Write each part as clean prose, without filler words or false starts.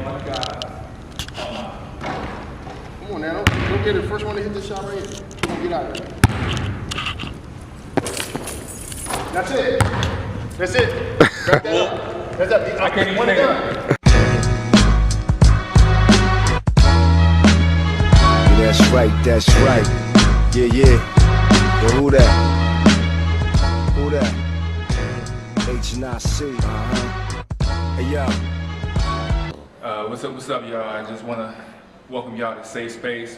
Come on now, don't get it. First one to hit this shot right here. Come on, get out of there. That's it. That's it. Back that up. That's up. I can't even say it. That's right, that's right. Yeah, yeah. Yo, who that? Who that? H&I-C. Hey, yo. What's up, y'all? I just want to welcome y'all to Safe Space.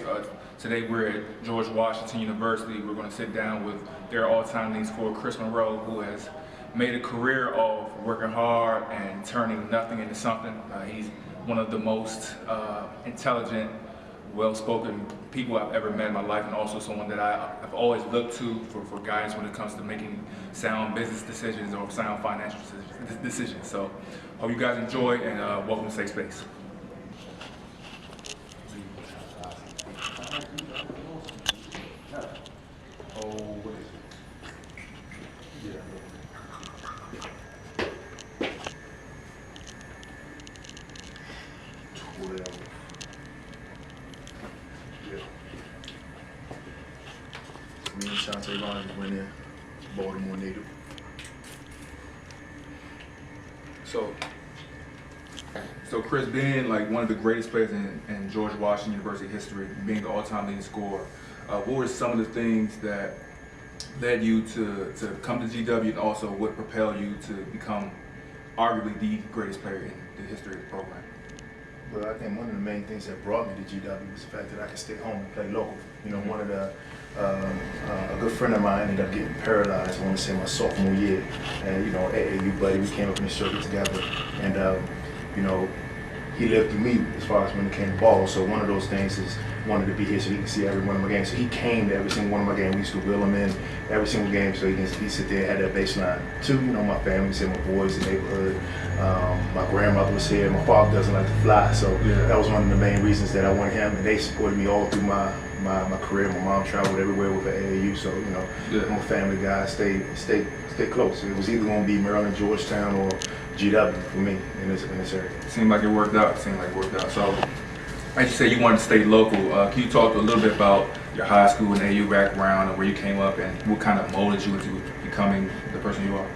Today we're at George Washington University. We're going to sit down with their all-time leading scorer, Chris Monroe, who has made a career of working hard and turning nothing into something. He's one of the most intelligent, well-spoken people I've ever met in my life, and also someone that I've always looked to for guidance when it comes to making sound business decisions or sound financial decisions. So, hope you guys enjoy, and welcome to Safe Space. Me and Shante Rogers went in, Baltimore native. So Chris, being like one of the greatest players in George Washington University history, being the all-time leading scorer, what were some of the things that led you to come to GW, and also what propelled you to become arguably the greatest player in the history of the program? Well, I think one of the main things that brought me to GW was the fact that I could stay home and play local. You know, one of the a good friend of mine ended up getting paralyzed, I want to say my sophomore year, and you know, AAU buddy, we came up in the circuit together, and you know, he lived through me as far as when it came to ball. So one of those things is wanted to be here so he could see every one of my games. So he came to every single one of my games. We used to wheel him in every single game so he sit there and had that baseline. Two, you know, my family, my boys, the neighborhood. My grandmother was here. My father doesn't like to fly, so that was one of the main reasons that I wanted him. And they supported me all through my career. My mom traveled everywhere with the AAU, so you know, I'm a family guy. Stay close. It was either going to be Maryland, Georgetown, or GW for me in this area. Seemed like it worked out. So, as you say, you wanted to stay local. Can you talk a little bit about your high school and AAU background, and where you came up, and what kind of molded you into becoming the person you are?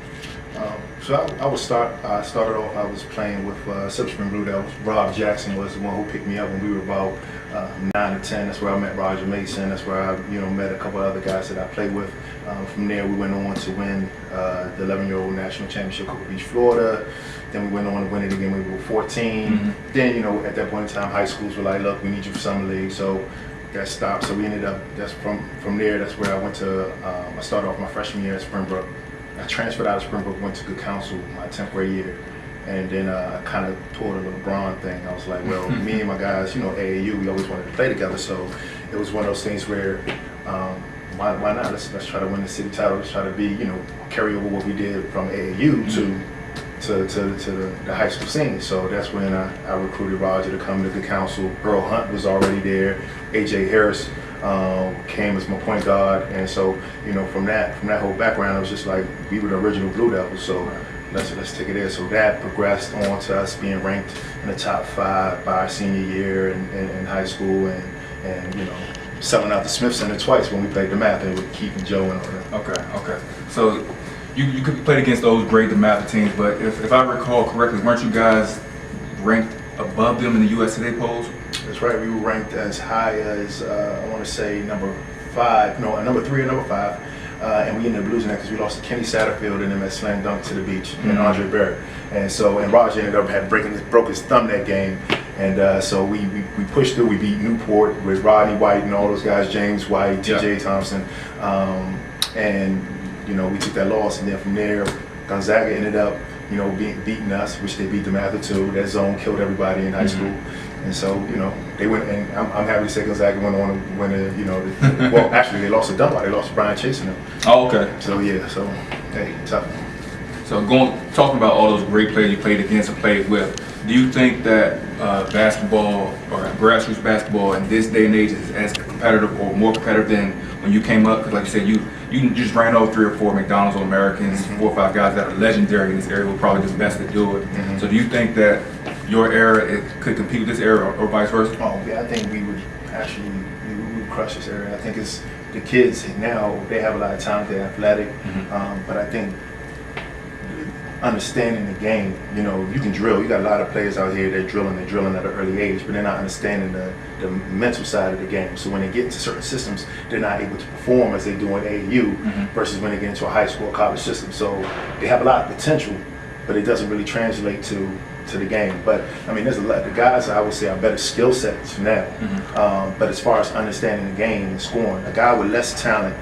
So I started off, I was playing with Silver Spring Blue Devils. Rob Jackson was the one who picked me up when we were about 9 or 10. That's where I met Roger Mason. That's where I met a couple of other guys that I played with. From there, we went on to win the 11-year-old national championship, Cocoa Beach, Florida. Then we went on to win it again when we were 14. Mm-hmm. Then, you know, at that point in time, high schools were like, look, we need you for summer league. So that stopped. So we ended up, from there, that's where I went to, I started off my freshman year at Springbrook. I transferred out of Springbrook, went to Good Counsel my 10th grade year. And then I kind of toured a LeBron thing. I was like, well, me and my guys, you know, AAU, we always wanted to play together. So it was one of those things where, why not? Let's try to win the city title. Let's try to be, you know, carry over what we did from AAU to the high school scene. So that's when I recruited Roger to come to Good Counsel. Earl Hunt was already there. AJ Harris came as my point guard, and so you know, from that whole background, it was just like we were the original Blue Devils. So let's take it there. So that progressed on to us being ranked in the top 5 by our senior year in high school, and you know, selling out the Smith Center twice when we played DeMatha with Keith and Joe and all that. Okay. So you played against those great DeMatha teams, but if I recall correctly, weren't you guys ranked above them in the US Today polls? That's right. We were ranked as high as I want to say number 3 or number 5. And we ended up losing that because we lost to Kenny Satterfield and them at Slam Dunk to the Beach, and Andre Barrett. And Roger ended up broke his thumb that game. And so we pushed through. We beat Newport with Rodney White and all those guys, James White, TJ Thompson. And you know, we took that loss, and then from there, Gonzaga ended up, you know, beating us, which they beat DeMatha too. That zone killed everybody in high school. And so, you know, they went, and I'm happy to say Gonzaga went on to win it, you know, well, actually, they lost to Dunbar. They lost to Brian Chase and them. Oh, okay. So, yeah, so, hey, tough. So, talking about all those great players you played against and played with, do you think that basketball or grassroots basketball in this day and age is as competitive or more competitive than when you came up? Because, like you said, you just ran over 3 or 4 McDonald's All-Americans, 4 or 5 guys that are legendary in this area who probably just best to do it. So, do you think that your era could compete with this era or vice versa? Oh, yeah, I think we would actually we would crush this area. I think it's the kids now, they have a lot of talent, they're athletic, but I think understanding the game, you can drill. You got a lot of players out here that drilling at an early age, but they're not understanding the mental side of the game. So when they get into certain systems, they're not able to perform as they do in AAU versus when they get into a high school or college system. So they have a lot of potential, but it doesn't really translate to the game. But I mean, there's a lot. The guys I would say are better skill sets now. But as far as understanding the game and scoring, a guy with less talent,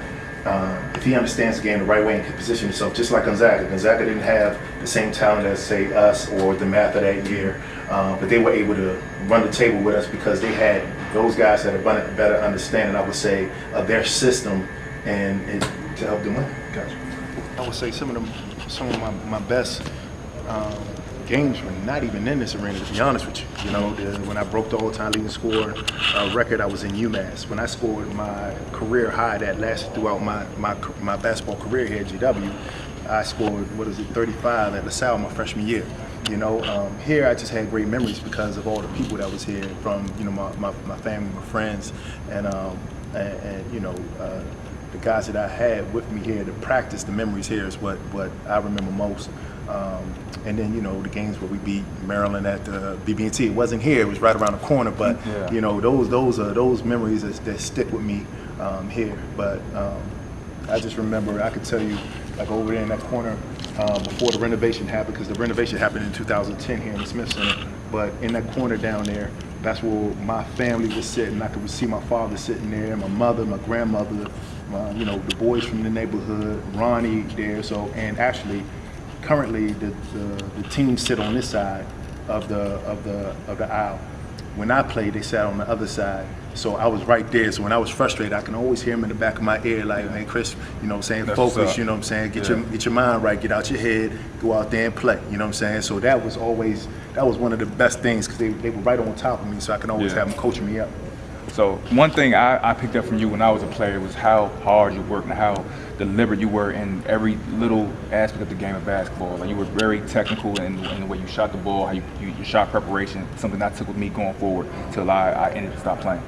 if he understands the game the right way and can position himself, just like Gonzaga. Gonzaga didn't have the same talent as, say, us or the math of that year, but they were able to run the table with us because they had those guys that had a better understanding, I would say, of their system and to help them win. Gotcha. I would say some of my best games were not even in this arena, to be honest with you. When I broke the all-time leading score record, I was in UMass. When I scored my career high that lasted throughout my basketball career here at GW, I scored 35 at LaSalle my freshman year. Here I just had great memories because of all the people that was here, from my family, my friends, and the guys that I had with me here to practice. The memories here is what I remember most. And then the games where we beat Maryland at the BB&T. It wasn't here; it was right around the corner. But those are those memories that stick with me here. But I just remember, I could tell you, like over there in that corner before the renovation happened, because the renovation happened in 2010 here in the Smith Center. But in that corner down there, that's where my family was sitting. I could see my father sitting there, my mother, my grandmother, the boys from the neighborhood, Ronnie there. So, and actually, currently the team sit on this side of the aisle. When I played, they sat on the other side. So I was right there. So when I was frustrated, I can always hear him in the back of my ear, like, "Hey, Chris, saying focus. Get your mind right, get out your head, go out there and play." So that was one of the best things, because they were right on top of me. So I can always have them coaching me up. So one thing I picked up from you when I was a player was how hard you worked and how deliberate you were in every little aspect of the game of basketball. Like, you were very technical in the way you shot the ball, how your shot preparation, something that took with me going forward till I ended to stop playing.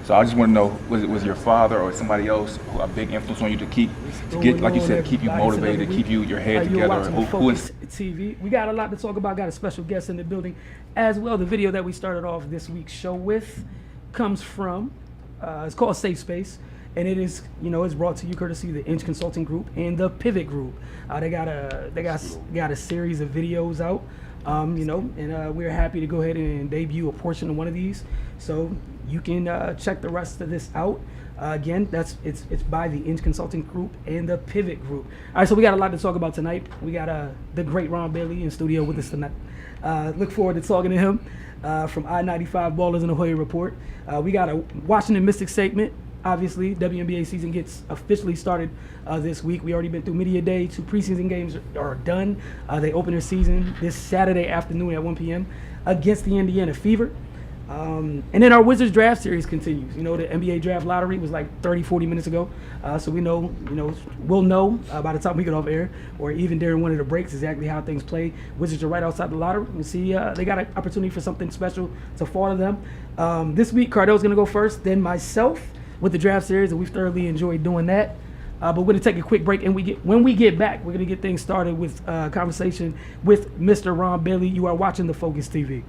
So I just want to know, was your father or somebody else a big influence on you to get, like you said, keep you motivated, keep your head together? Who TV. We got a lot to talk about. Got a special guest in the building as well. The video that we started off this week's show with comes from, it's called Safe Space, and it is, it's brought to you courtesy of the Inch Consulting Group and the Pivot Group. They got a series of videos out, and we're happy to go ahead and debut a portion of one of these, so you can check the rest of this out. Again, it's by the Inch Consulting Group and the Pivot Group. All right, so we got a lot to talk about tonight. We got the great Ron Bailey in studio with us tonight. Look forward to talking to him from I-95 Ballers and the Hoya Report. We got a Washington Mystics segment. Obviously, WNBA season gets officially started this week. We already been through Media Day. 2 preseason games are done. They open their season this Saturday afternoon at 1 p.m. against the Indiana Fever. And then our Wizards draft series continues. The NBA draft lottery was like 30-40 minutes ago. So we'll know by the time we get off air, or even during one of the breaks, exactly how things play. Wizards are right outside the lottery. You see, they got an opportunity for something special to fall to them. This week, Cardell's going to go first, then myself with the draft series, and we've thoroughly enjoyed doing that. But we're going to take a quick break, and when we get back, we're going to get things started with a conversation with Mr. Ron Bailey. You are watching the Focus TV.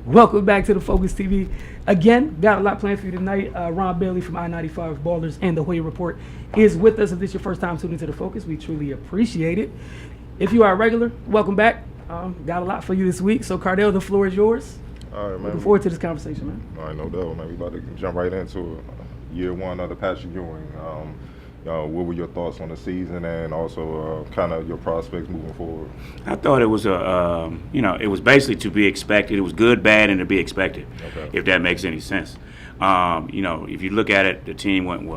Welcome back to the Focus TV. Again, got a lot planned for you tonight. Ron Bailey from I-95 Ballers and the Hoya Report is with us. If this is your first time tuning into the Focus, we truly appreciate it. If you are a regular, welcome back. Got a lot for you this week. So, Cardell, the floor is yours. All right, man. Looking forward to this conversation, man. All right, no doubt, man. We about to jump right into year one of the Patrick Ewing. What were your thoughts on the season and also kind of your prospects moving forward? I thought it was it was basically to be expected. It was good, bad, and to be expected, if that makes any sense. If you look at it, the team went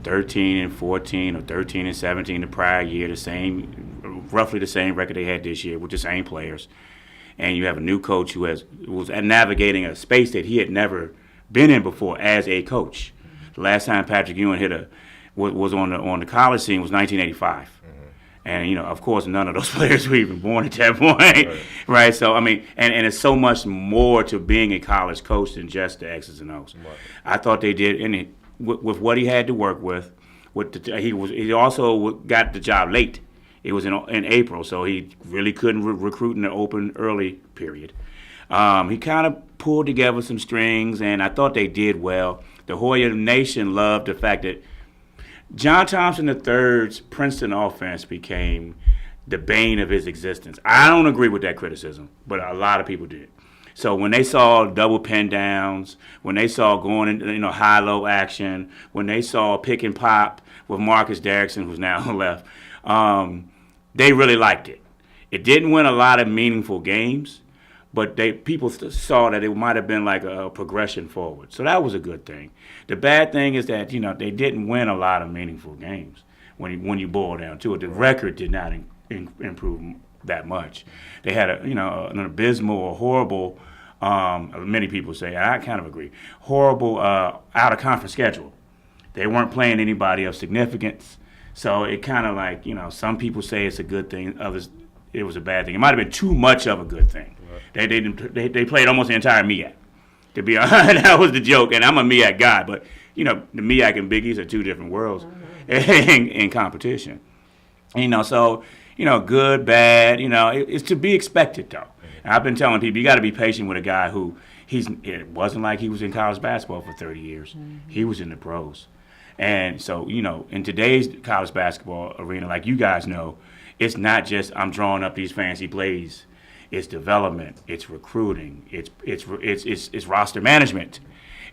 13-14 or 13-17 the prior year, roughly the same record they had this year with the same players. And you have a new coach who was navigating a space that he had never been in before as a coach. The last time Patrick Ewing was on the college scene was 1985. And, of course, none of those players were even born at that point, right? So, and it's so much more to being a college coach than just the X's and O's. Right. I thought they did, and with what he had to work with he also got the job late. It was in April, so he really couldn't recruit in the open early period. He kind of pulled together some strings, and I thought they did well. The Hoya Nation loved the fact that John Thompson III's Princeton offense became the bane of his existence. I don't agree with that criticism, but a lot of people did. So when they saw double pin downs, when they saw going into high-low action, when they saw pick and pop with Marcus Derrickson, who's now left, they really liked it. It didn't win a lot of meaningful games, but people saw that it might have been like a progression forward. So that was a good thing. The bad thing is that they didn't win a lot of meaningful games when you boil down to it. The record did not improve that much. They had an abysmal or horrible, many people say, and I kind of agree, horrible out-of-conference schedule. They weren't playing anybody of significance. So it kind of like, some people say it's a good thing, others it was a bad thing. It might have been too much of a good thing. Right. They played almost the entire MEAC. To be honest, that was the joke, and I'm a MEAC guy, but the MEAC and Big East are two different worlds in competition. So good, bad. It's to be expected though. And I've been telling people you got to be patient with a guy who it wasn't like he was in college basketball for 30 years. Mm-hmm. He was in the pros. And so, in today's college basketball arena, like you guys know, it's not just I'm drawing up these fancy plays. It's development. It's recruiting. It's roster management.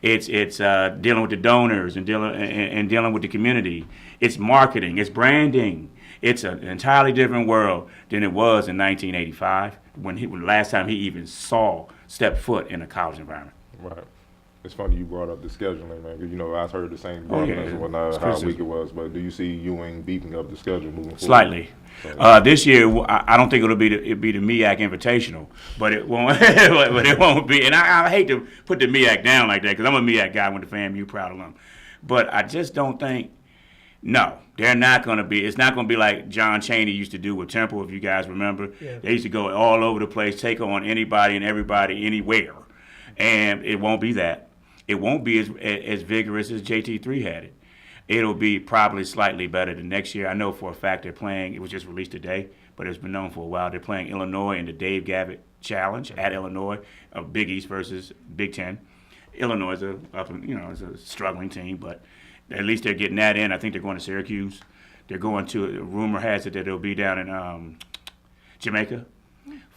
It's dealing with the donors and dealing with the community. It's marketing. It's branding. It's an entirely different world than it was in 1985 when the last time he even stepped foot in a college environment. Right. It's funny you brought up the scheduling, man. Because, I've heard the same arguments and whatnot, how weak it was. But do you see Ewing beefing up the schedule moving forward? Slightly. This year, I don't think it'll be the MEAC Invitational, but it won't. But it won't be. And I hate to put the MEAC down like that because I'm a MEAC guy. Went to FAMU, proud of them. But I just don't think. No, they're not going to be. It's not going to be like John Chaney used to do with Temple, if you guys remember. Yeah. They used to go all over the place, take on anybody and everybody anywhere, and it won't be that. It won't be as vigorous as JT3 had it. It'll be probably slightly better than next year. I know for a fact they're playing. It was just released today, but it's been known for a while. They're playing Illinois in the Dave Gavitt Challenge at Illinois, Big East versus Big Ten. Illinois is is a struggling team, but at least they're getting that in. I think they're going to Syracuse. They're going to. Rumor has it that they'll be down in Jamaica.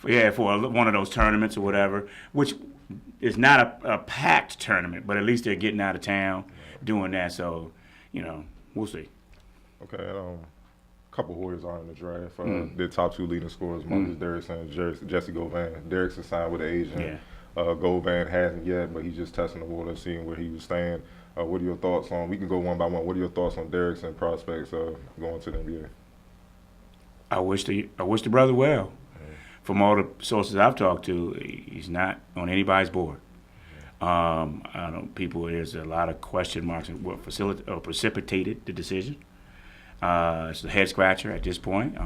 For one of those tournaments or whatever, which is not a packed tournament, but at least they're getting out of town doing that. So, we'll see. Okay, a couple Warriors are in the draft. Their top two leading scorers, Marcus Derrickson and Jesse Govan. Derrickson signed with an agent. Yeah. Govan hasn't yet, but he's just testing the water, seeing where he was staying. What are your thoughts on? We can go one by one. What are your thoughts on Derrickson prospects going to the NBA? I wish the brother well. From all the sources I've talked to, he's not on anybody's board. I don't. There's a lot of question marks on what precipitated the decision. It's a head scratcher at this point.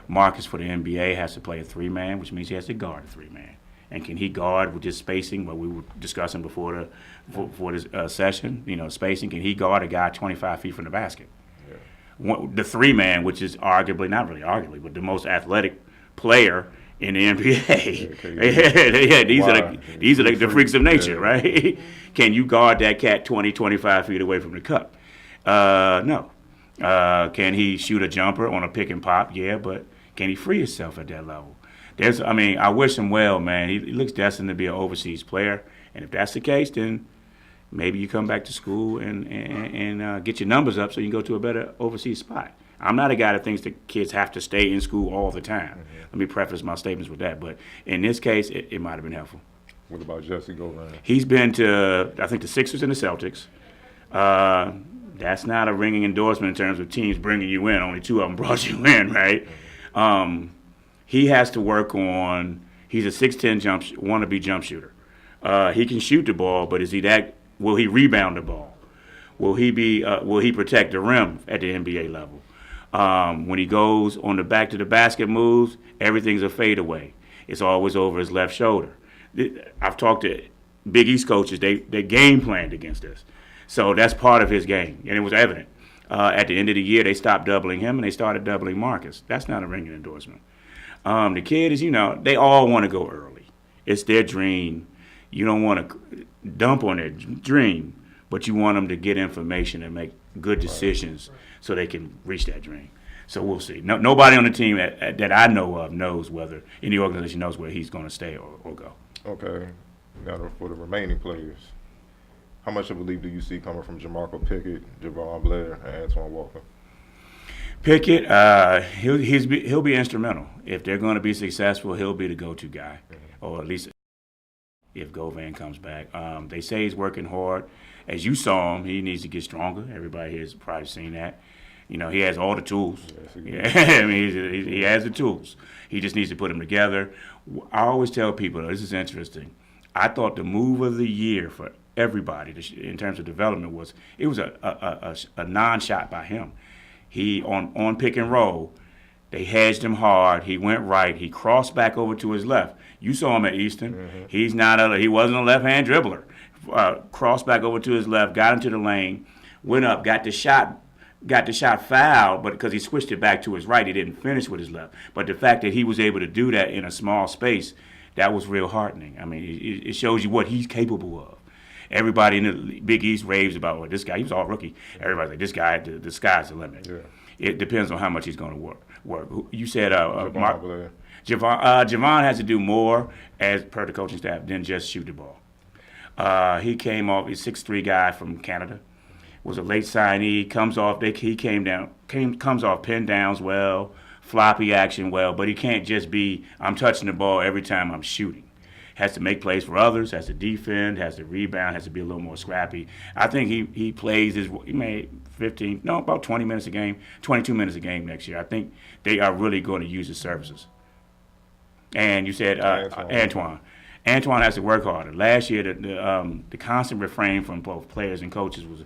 Marcus for the NBA has to play a 3-man, which means he has to guard a 3-man. And can he guard with this spacing? What we were discussing before this session, spacing. Can he guard a guy 25 feet from the basket? Yeah. The 3-man, which is arguably, not really arguably, but the most athletic player in the NBA. These are the freaks of nature, right? Can you guard that cat 20, 25 feet away from the cup? No. Can he shoot a jumper on a pick and pop? Yeah, but can he free himself at that level? I wish him well, man. He looks destined to be an overseas player, and if that's the case, then maybe you come back to school and get your numbers up so you can go to a better overseas spot. I'm not a guy that thinks that kids have to stay in school all the time. Let me preface my statements with that. But in this case, it might have been helpful. What about Jesse Govan? He's been to, I think, the Sixers and the Celtics. That's not a ringing endorsement in terms of teams bringing you in. Only 2 of them brought you in, right? He has to work on. He's a 6'10" wannabe jump shooter. He can shoot the ball, but is he that? Will he rebound the ball? Will he protect the rim at the NBA level? When he goes on the back to the basket moves, everything's a fadeaway. It's always over his left shoulder. I've talked to Big East coaches. They game planned against this. So that's part of his game, and it was evident. At the end of the year, they stopped doubling him, and they started doubling Marcus. That's not a ringing endorsement. The kid is, they all want to go early. It's their dream. You don't want to dump on their dream, but you want them to get information and make good decisions so they can reach that dream. So we'll see. Nobody on the team that I know of knows whether any organization knows where he's going to stay or go. Okay. Now for the remaining players, how much of a leap do you see coming from Jamarco Pickett, Javon Blair, and Antoine Walker? Pickett, he'll be instrumental. If they're going to be successful, he'll be the go-to guy, or at least if Govan comes back. They say he's working hard. As you saw him, he needs to get stronger. Everybody here has probably seen that. He has all the tools. Yes, I mean, he has the tools. He just needs to put them together. I always tell people, this is interesting. I thought the move of the year for everybody in terms of development was a non-shot by him. He on pick and roll, they hedged him hard. He went right. He crossed back over to his left. You saw him at Easton. He wasn't a left-hand dribbler. Crossed back over to his left, got into the lane, went up, got the shot fouled, but because he switched it back to his right, he didn't finish with his left. But the fact that he was able to do that in a small space, that was real heartening. I mean, it shows you what he's capable of. Everybody in the Big East raves about this guy. He was all rookie. Everybody's like, this guy, the sky's the limit. Yeah. It depends on how much he's going to work. You said Javon has to do more, as per the coaching staff, than just shoot the ball. He came off. He's a 6'3" guy from Canada. Was a late signee. Comes off pin downs well, floppy action well. But he can't just be I'm touching the ball every time I'm shooting. Has to make plays for others. Has to defend. Has to rebound. Has to be a little more scrappy. I think he plays he made about 20 minutes a game, 22 minutes a game next year. I think they are really going to use his services. And you said Antoine. Antoine has to work harder. Last year, the constant refrain from both players and coaches was,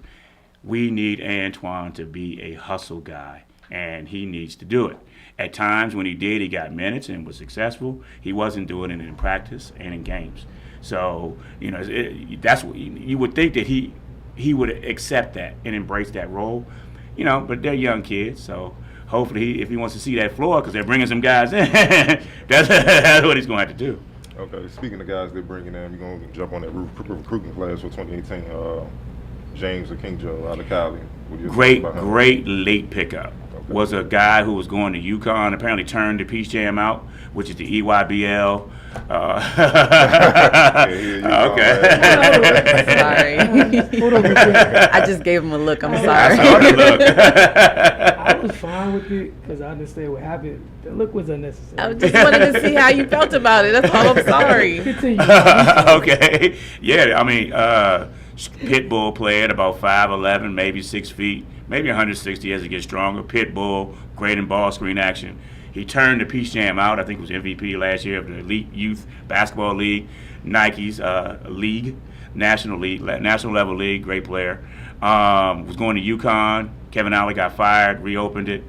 we need Antoine to be a hustle guy, and he needs to do it. At times when he did, he got minutes and was successful. He wasn't doing it in practice and in games. So, that's what you would think that he would accept that and embrace that role. But they're young kids, so hopefully if he wants to see that floor, because they're bringing some guys in, that's what he's going to have to do. Okay, speaking of guys they're bringing in, we're going to jump on that recruiting class for 2018. James Akinjo out of Cali. Great late pickup. Okay. Was a guy who was going to UConn, apparently turned the Peach Jam out, which is the EYBL. Okay. Sorry. I just gave him a look. I'm sorry. I saw the look. I was fine with it because I understand what happened. The look was unnecessary. I just wanted to see how you felt about it. That's all. I'm sorry. Continue. Okay. Yeah, I mean, Pitbull player at about 5'11", maybe 6 feet, maybe 160 as he gets stronger. Pitbull, great in ball screen action. He turned the Peach Jam out. I think it was MVP last year of the Elite Youth Basketball League, Nike's national level league. Great player. Was going to UConn. Kevin Ollie got fired, reopened it.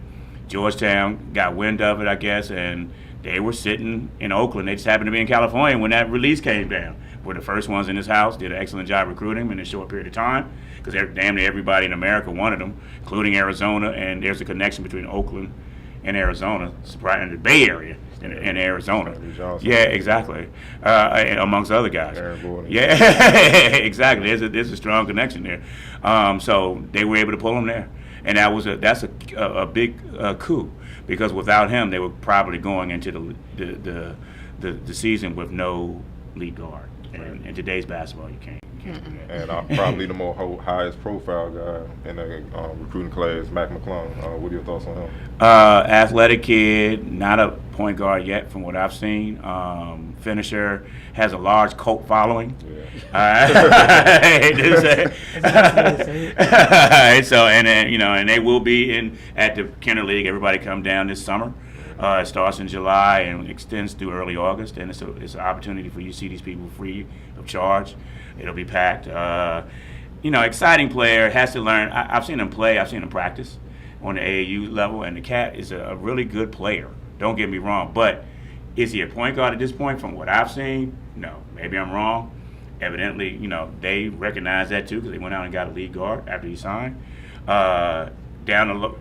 Georgetown got wind of it, I guess, and they were sitting in Oakland. They just happened to be in California when that release came down. We're the first ones in this house, did an excellent job recruiting him in a short period of time because damn near everybody in America wanted him, including Arizona, and there's a connection between Oakland and Arizona, in the Bay Area in Arizona. Yeah, exactly, and amongst other guys. Yeah, exactly. There's a strong connection there. So they were able to pull him there, and that's a big coup because without him, they were probably going into the season with no lead guard. And in today's basketball, you can't can't do that. And probably the highest profile guy in the recruiting class, Mac McClung. What are your thoughts on him? Athletic kid, not a point guard yet from what I've seen. Finisher, has a large cult following. So and then and they will be at the Kenner League. Everybody come down this summer. It starts in July and extends through early August, and it's an opportunity for you to see these people free of charge. It'll be packed. Exciting player, has to learn. I've seen him play. I've seen him practice on the AAU level, and the cat is a really good player. Don't get me wrong, but is he a point guard at this point? From what I've seen, no. Maybe I'm wrong. Evidently, they recognize that too because they went out and got a lead guard after he signed.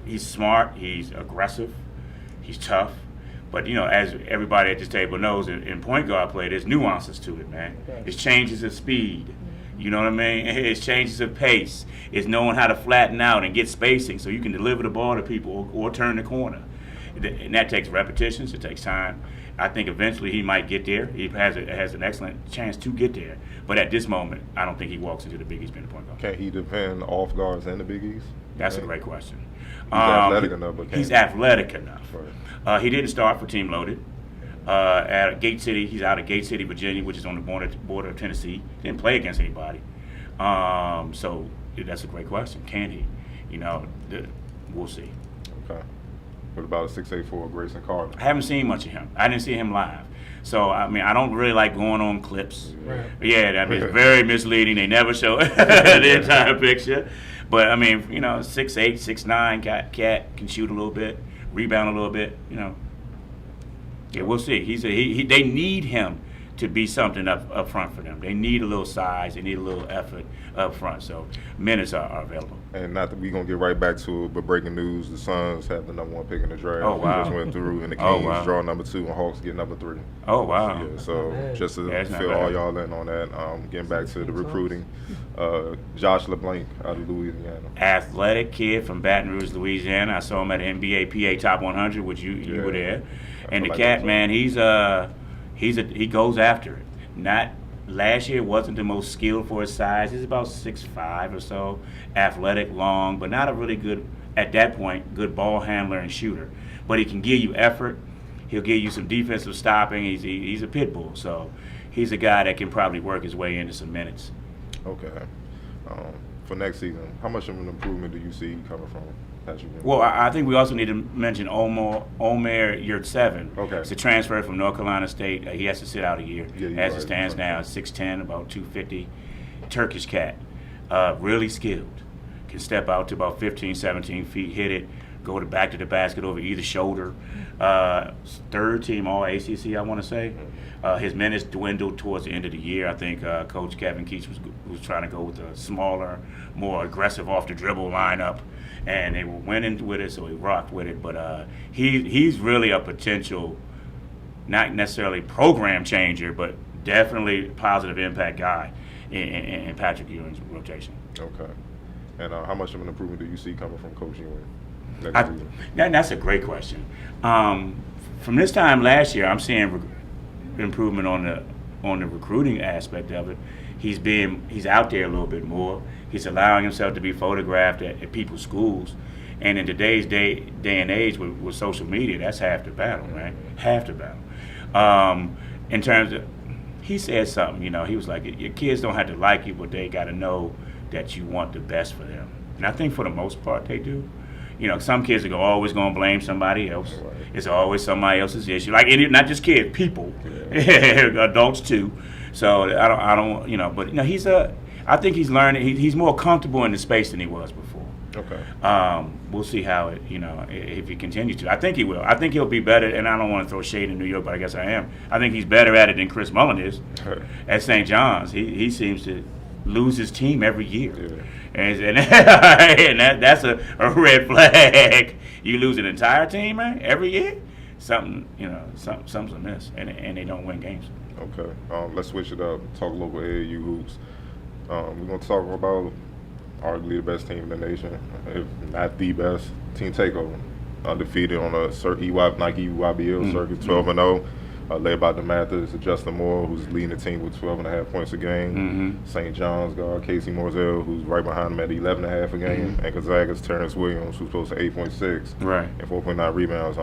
He's smart. He's aggressive. He's tough. But, as everybody at this table knows, in point guard play, there's nuances to it, man. It's changes of speed. You know what I mean? It's changes of pace. It's knowing how to flatten out and get spacing so you can deliver the ball to people or turn the corner. And that takes repetitions. It takes time. I think eventually he might get there. He has an excellent chance to get there. But at this moment, I don't think he walks into the Big East being a point guard. Can he defend off guards in the Big East? That's a great question. He's athletic enough, but he's athletic enough. Right. He didn't start for Team Loaded. At Gate City, he's out of Gate City, Virginia, which is on the border of Tennessee. Didn't play against anybody. So that's a great question. Can he? We'll see. Okay. What about a 6'8" Grayson Carter? I haven't seen much of him. I didn't see him live. So, I don't really like going on clips. Right. It's very misleading. They never show the entire picture. But, 6'8", 6'9", cat can shoot a little bit, rebound a little bit, Yeah, we'll see. They need him to be something up front for them. They need a little size. They need a little effort up front. So minutes are available. And not that we're going to get right back to it, but breaking news, the Suns have the #1 pick in the draft. Oh, wow. We just went through, and the Kings draw #2, and Hawks get #3. Oh, wow. Yeah, so just to fill all y'all in on that, getting back to the recruiting, Josh Leblanc out of Louisiana. Athletic kid from Baton Rouge, Louisiana. I saw him at the NBA PA Top 100, which you were there. And the cat, man, he goes after it. Not last year wasn't the most skilled for his size. He's about 6'5" or so, athletic, long, but not a really good, at that point, good ball handler and shooter. But he can give you effort. He'll give you some defensive stopping. He's a pit bull, so he's a guy that can probably work his way into some minutes. Okay. For next season, how much of an improvement do you see coming from Patrick? Well, I think we also need to mention Omer Yurtseven. Okay. It's a transfer from North Carolina State. He has to sit out a year. As it stands now, 6'10", about 250. Turkish cat. Really skilled. Can step out to about 15, 17 feet, hit it, go back to the basket over either shoulder. Third team All-ACC, I want to say. His minutes dwindled towards the end of the year. I think Coach Kevin Keats was trying to go with a smaller, more aggressive off-the-dribble lineup, and they were winning with it, so he rocked with it. But he's really a potential, not necessarily program changer, but definitely positive impact guy in Patrick Ewing's rotation. Okay. And how much of an improvement do you see coming from Coach Ewing? That's a great question. From this time last year, I'm seeing improvement on the recruiting aspect of it. He's out there a little bit more. He's allowing himself to be photographed at people's schools. And in today's day and age with social media, that's half the battle, right? Half the battle. In terms of, he said something, he was like, your kids don't have to like you, but they got to know that you want the best for them. And I think for the most part they do. Some kids are always going to blame somebody else. Right. It's always somebody else's issue. Like, not just kids, people, adults too. So I don't, but I think he's learning. He's more comfortable in the space than he was before. Okay. We'll see how it, if he continues to. I think he will. I think he'll be better. And I don't want to throw shade in New York, but I guess I am. I think he's better at it than Chris Mullen is at St. John's. He seems to lose his team every year. Yeah. And that's a red flag. You lose an entire team, man, every year. Something's amiss, and they don't win games. Okay, let's switch it up. Talk local AAU hoops. We're going to talk about arguably the best team in the nation, if not the best. Team Takeover, undefeated on a Nike EYBL circuit, 12-0. led by DeMathis, Justin Moore, who's leading the team with 12.5 points a game. St. John's guard Casey Morzell, who's right behind him at 11.5 a game. And Gonzaga's Terrence Williams, who's close to 8.6 and 4.9 rebounds.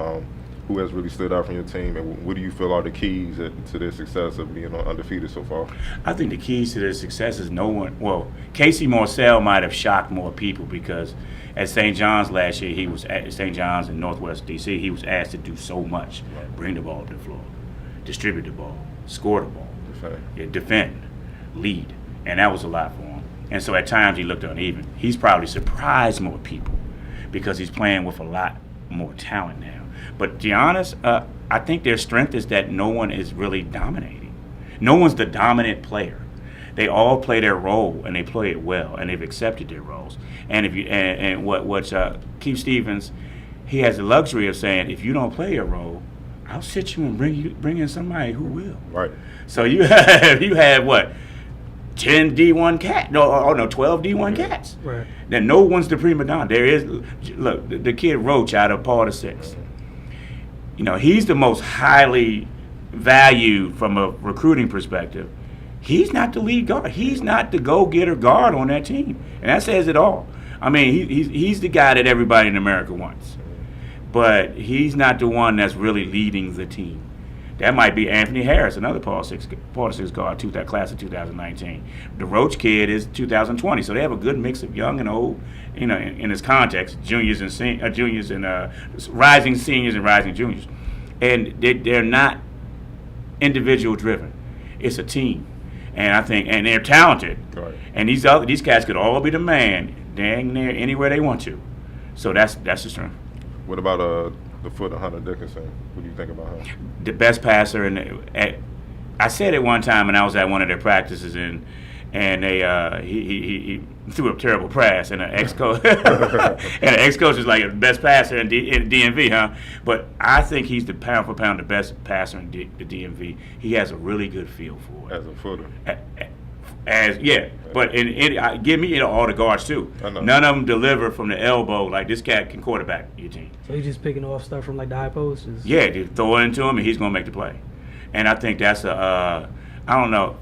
Who has really stood out from your team, and what do you feel are the keys to their success of being undefeated so far? I think the keys to their success is Casey Morsell might have shocked more people because at St. John's last year, he was at St. John's in Northwest D.C., he was asked to do so much. Bring the ball to the floor, distribute the ball, score the ball, defend, lead, and that was a lot for him. And so at times he looked uneven. He's probably surprised more people because he's playing with a lot more talent now. But to be honest, I think their strength is that no one is really dominating. No one's the dominant player. They all play their role and they play it well, and they've accepted their roles. And if you Keith Stevens, he has the luxury of saying, if you don't play your role, I'll sit you and bring in somebody who will. Right. So you have what? 10 D1 cats. No, 12 D1 cats. Right. Then no one's the prima donna. There is, look, the kid Roach out of Paul VI. He's the most highly valued from a recruiting perspective. He's not the lead guard. He's not the go-getter guard on that team. And that says it all. I mean, he's the guy that everybody in America wants. But he's not the one that's really leading the team. That might be Anthony Harris, another Paul VI guard, class of 2019. The Roach kid is 2020, so they have a good mix of young and old, in this context, juniors and rising seniors and rising juniors. And they're not individual driven. It's a team. And I think, and they're talented. Right. And these cats could all be the man, dang near anywhere they want to. So that's the strength. What about the foot of Hunter Dickinson? What do you think about him? The best passer, I said it one time, and I was at one of their practices, and he threw a terrible pass, and an ex-coach is like the best passer in DMV, huh? But I think he's the pound for pound the best passer in the DMV. He has a really good feel for it. As a footer. But give me all the guards too. None of them deliver from the elbow like this cat can quarterback your team. So he's just picking off stuff from like the high post? Yeah, they throw it into him and he's going to make the play. And I think that's I don't know.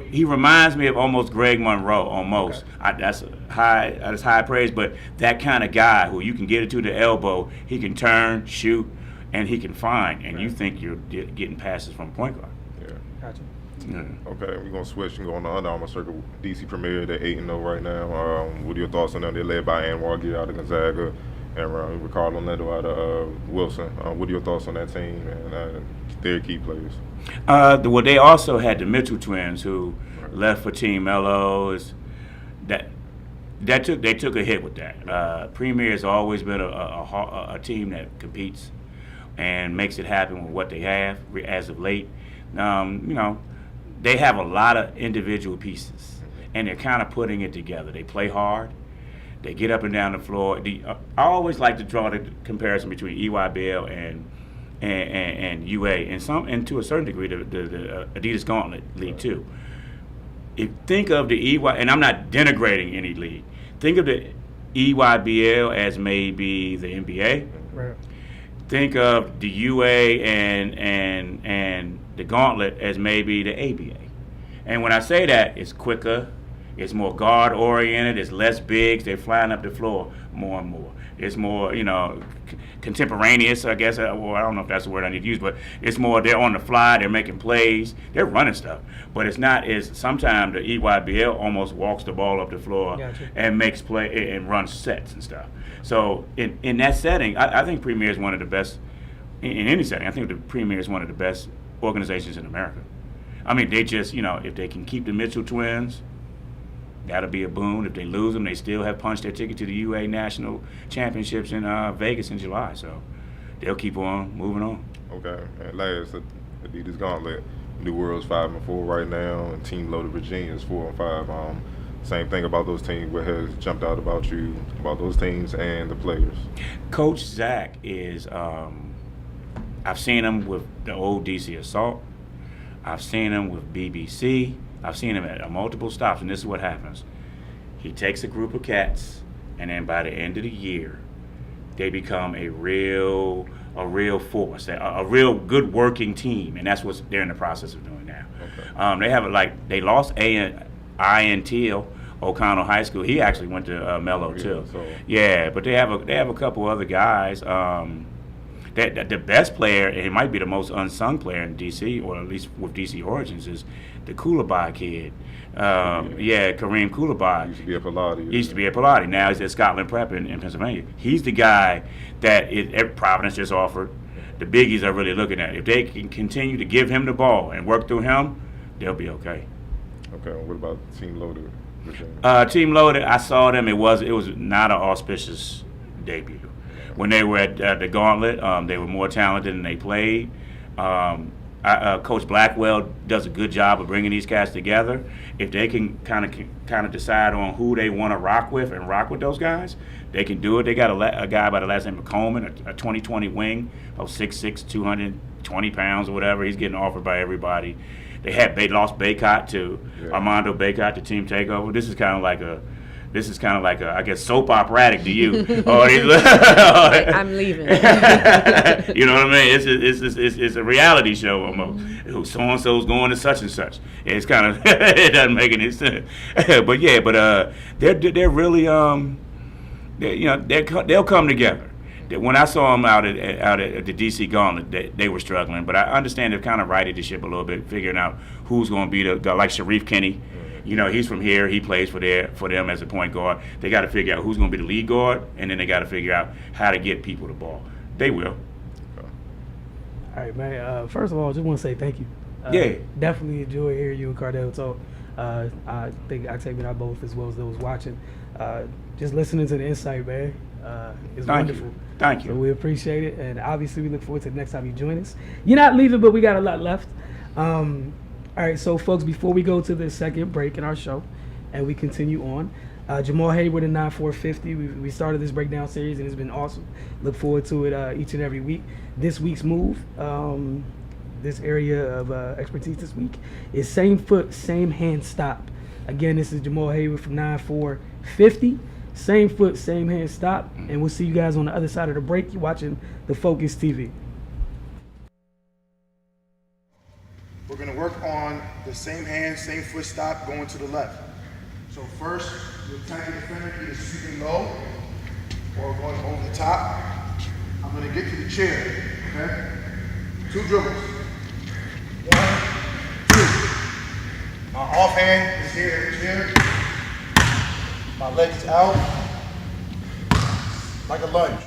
He reminds me of almost Greg Monroe, almost. Okay. That's high praise, but that kind of guy who you can get it to the elbow, he can turn, shoot, and he can find, and you think you're getting passes from point guard. Yeah. Gotcha. Yeah. Okay, we're going to switch and go on the Under Armour Circle. DC Premier, they're 8-0 right now. What are your thoughts on them? They're led by Anwar Gear out of Gonzaga and Ricardo Lendo out of Wilson. What are your thoughts on that team and their key players? Well, they also had the Mitchell twins who left for Team Mello. They took a hit with that. Premier has always been a team that competes and makes it happen with what they have as of late. They have a lot of individual pieces, and they're kind of putting it together. They play hard. They get up and down the floor. I always like to draw the comparison between EYBL and UA, and to a certain degree the Adidas Gauntlet League too. Think of the EY, and I'm not denigrating any league. Think of the EYBL as maybe the NBA. Right. Think of the UA and the Gauntlet as maybe the ABA. And when I say that, it's quicker, it's more guard oriented, it's less bigs, they're flying up the floor more and more. It's more, contemporaneous, I guess, or I don't know if that's the word I need to use, but it's more they're on the fly, they're making plays, they're running stuff. But it's not as, sometimes the EYBL almost walks the ball up the floor and makes play and runs sets and stuff. So in that setting, I think Premier is one of the best, in any setting, I think the Premier is one of the best organizations in America. I mean, they just, if they can keep the Mitchell twins, that'll be a boon. If they lose them, they still have punched their ticket to the UA National Championships in Vegas in July. So they'll keep on moving on. Okay. And last, Adidas Gauntlet, New World's 5-4 right now, and Team Loaded Virginia is 4-5. Same thing about those teams. What has jumped out about you about those teams and the players? Coach Zach is. I've seen him with the old DC Assault. I've seen him with BBC. I've seen him at multiple stops, and this is what happens. He takes a group of cats, and then by the end of the year, they become a real a real force, a real good working team, and that's what they're in the process of doing now. Okay. They have they lost Ian Teal, O'Connell High School. He actually went to Mello too. Yeah, but they have a couple other guys. The best player, and it might be the most unsung player in DC, or at least with DC origins, is the Coolabah kid. Kareem Coolabah. Used to be at Pilati. He used to be at Pilati. Now he's at Scotland Prep in Pennsylvania. He's the guy that Providence just offered. The Biggies are really looking at. If they can continue to give him the ball and work through him, they'll be okay. Okay, what about Team Loaded? Team Loaded, I saw them. It was not an auspicious debut. When they were at the Gauntlet, they were more talented than they played. Coach Blackwell does a good job of bringing these guys together. If they can kind of decide on who they want to rock with and rock with those guys, they can do it. They got a guy by the last name of Coleman, a 2020 wing, about 6'6", 220 pounds or whatever. He's getting offered by everybody. They lost Baycott to Armando Baycott to Team Takeover. This is kind of like a I guess, soap operatic to you. I'm leaving. You know what I mean? It's a reality show almost. So and so's going to such and such. It's kind of it doesn't make any sense. But they're really they'll come together. When I saw them out at the DC Gauntlet, they were struggling. But I understand they've kind of righted the ship a little bit, figuring out who's going to be the guy, like Sharif Kenny. You know, he's from here. He plays for them as a point guard. They got to figure out who's going to be the lead guard, and then they got to figure out how to get people the ball. They will. All right, man. First of all, I just want to say thank you. Definitely enjoy hearing you and Cardell talk. I think Octavia and I both, as well as those watching, just listening to the insight, man, is wonderful. Thank you. So we appreciate it, and obviously we look forward to the next time you join us. You're not leaving, but we got a lot left. All right, so folks, before we go to the second break in our show and we continue on, Jamal Hayward and 9450, we started this breakdown series and it's been awesome. Look forward to it each and every week. This week's move, this area of expertise this week, is same foot, same hand stop. Again, this is Jamal Hayward from 9450. Same foot, same hand stop. And we'll see you guys on the other side of the break. You're watching the Focus TV. We're going to work on the same hand, same foot stop going to the left. So first, you'll attack the defender either sweeping low or going over the top. I'm going to get to the chair, okay? 2 dribbles. 1, 2. My offhand is here in the chair. My leg is out like a lunge.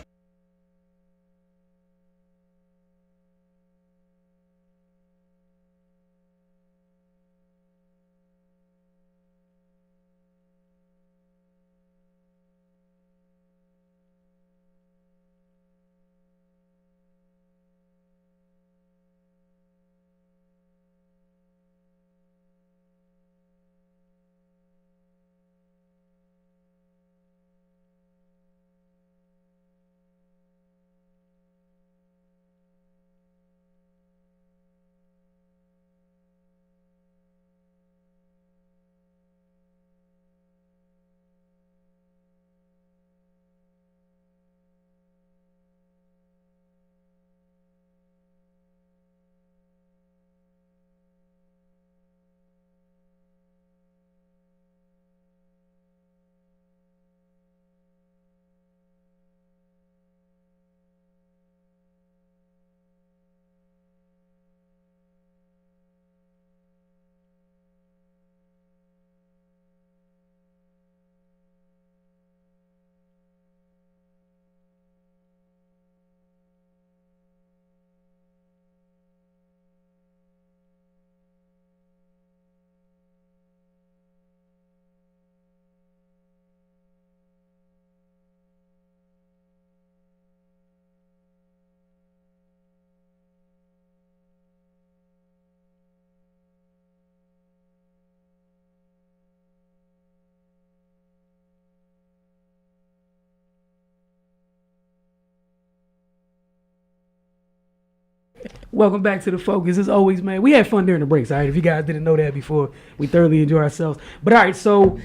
Welcome back to the Focus. As always, man, we had fun during the breaks, all right? If you guys didn't know that before, we thoroughly enjoy ourselves. But all right, so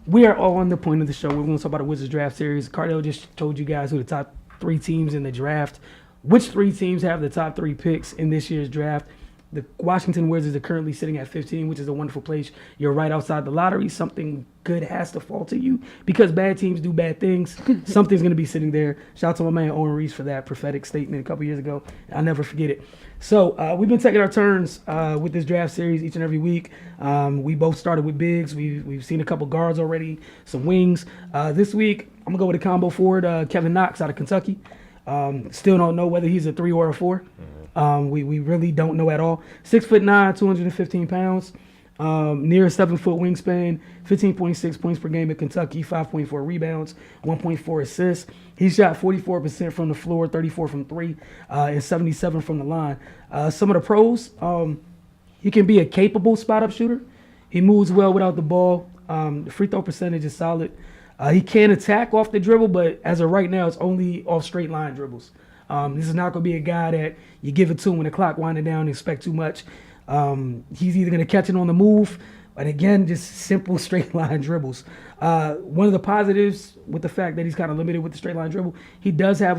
we are all on the point of the show. We're going to talk about the Wizards draft series. Cardell just told you guys who the top 3 teams in the draft which three teams have the top 3 picks in this year's draft? The Washington Wizards are currently sitting at 15, which is a wonderful place. You're right outside the lottery. Something good has to fall to you because bad teams do bad things. Something's going to be sitting there. Shout out to my man Owen Reese for that prophetic statement a couple years ago. I'll never forget it. So we've been taking our turns with this draft series each and every week. We both started with bigs. We've seen a couple guards already, some wings. This week, I'm going to go with a combo forward, Kevin Knox out of Kentucky. Still don't know whether he's a 3 or a 4. We really don't know at all. 6'9", 215 pounds, near a 7-foot wingspan, 15.6 points per game at Kentucky, 5.4 rebounds, 1.4 assists. He shot 44% from the floor, 34 from 3, and 77 from the line. Some of the pros, he can be a capable spot-up shooter. He moves well without the ball. The free throw percentage is solid. He can attack off the dribble, but as of right now, it's only off straight line dribbles. This is not going to be a guy that you give it to when the clock winding down and expect too much. He's either going to catch it on the move, and again, just simple straight line dribbles. One of the positives with the fact that he's kind of limited with the straight line dribble, he does have